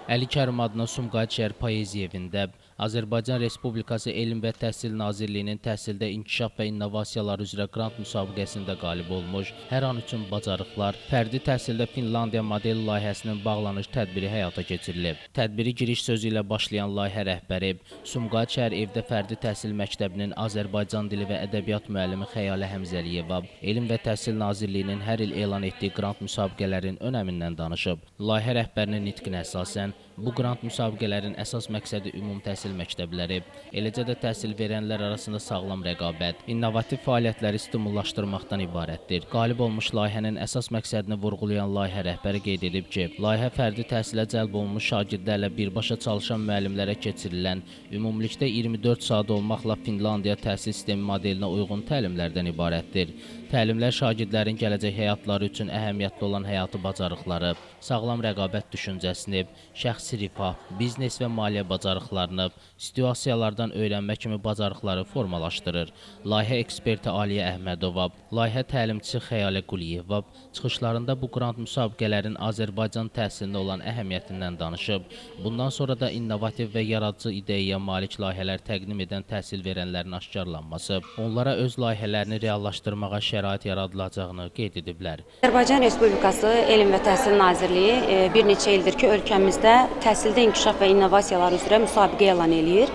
Əli Kərim adına Sumqayıt şəhər Poeziya evində Azərbaycan Respublikası Elm və Təhsil Nazirliyinin Təhsildə İnkişaf və İnnovasiyalar üzrə qrant müsabiqəsində qalib olmuş, hər an üçün bacarıqlar, fərdi təhsildə Finlandiya modeli layihəsinin bağlanış tədbiri həyata keçirilib. Tədbiri giriş sözü ilə başlayan layihə rəhbəri, Sumqayıt şəhər Evdə Fərdi Təhsil Məktəbinin Azərbaycan dili və ədəbiyyat müəllimi Xəyalə Həmzəliyeva, Elm və Təhsil Nazirliyinin hər il elan etdiyi qrant müsabiqələrin önəmindən danışıb. Layihə rəhbərinin nitqinə əsasən, bu qrant müsabiqələrin əsas məqsədi ümumi təhsil məktəbləri, eləcə də təhsil verənlər arasında sağlam rəqabət, innovativ fəaliyyətləri stimullaşdırmaqdan ibarətdir. Qalib olmuş layihənin əsas məqsədini vurğulayan layihə rəhbəri qeyd edib ki, layihə fərdi təhsilə cəlb olunmuş şagirdlərlə birbaşa çalışan müəllimlərə keçirilən, ümumilikdə 24 saat olmaqla Finlandiya təhsil sistemi modelinə uyğun təlimlərdən ibarətdir. Təlimlər şagirdlərin gələcək həyatları üçün əhəmiyyətli olan həyatı bacarıqları, sağlam rəqabət düşüncəsini, şəxsi rifah, biznes və maliyyə bacarıqlarını, situasiyalardan öyrənmə kimi bacarıqları formalaşdırır. Layihə eksperti Aliyə Əhmədova, layihə təlimçisi Xəyalə Quliyeva çıxışlarında bu qrant müsabiqələrin Azərbaycan təhsilinə olan əhəmiyyətindən danışıb, bundan sonra da innovativ və yaradıcı ideyaya malik layihələr təqdim edən təhsil verənlərin aşkarlanması, onlara öz layihələrini reallaşdırmağa şərait yaradılacağını qeyd ediblər. Azərbaycan Respublikası Elm və Təhsil Nazirliyi bir neçə ildir ki, ölkəmizdə təhsildə inkişaf və innovasiyalar üzrə müsabiqə elan eləyir.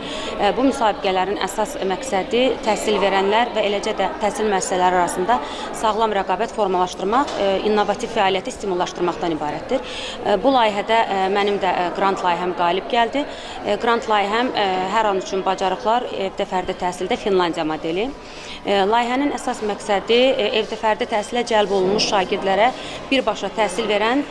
Bu müsabiqələrin əsas məqsədi təhsil verənlər və eləcə də təhsil müəssisələri arasında sağlam rəqabət formalaşdırmaq, innovativ fəaliyyəti stimullaşdırmaqdan ibarətdir. Bu layihədə mənim də qrant layihəm qalib gəldi. Qrant layihəm hər an üçün bacarıqlar evdə fərdi təhsildə Finlandiya modeli. Layihənin əsas məqsədi evdə fərdi təhsilə cəlb olunmuş şagirdlərə birbaşa təhsil verən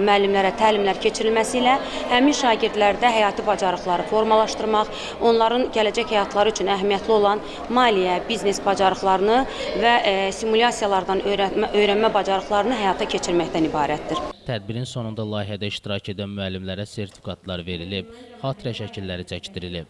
müəllimlərə təlimlər keçirilməsi ilə həmin şagirdlərdə həyati bacarıqları formalaşdırmaq, onların gələcək həyatları üçün əhəmiyyətli olan maliyyə, biznes bacarıqlarını və simulyasiyalardan öyrənmə bacarıqlarını həyata keçirməkdən ibarətdir. Tədbirin sonunda layihədə iştirak edən müəllimlərə sertifikatlar verilib, xatirə şəkilləri çəkdirilib.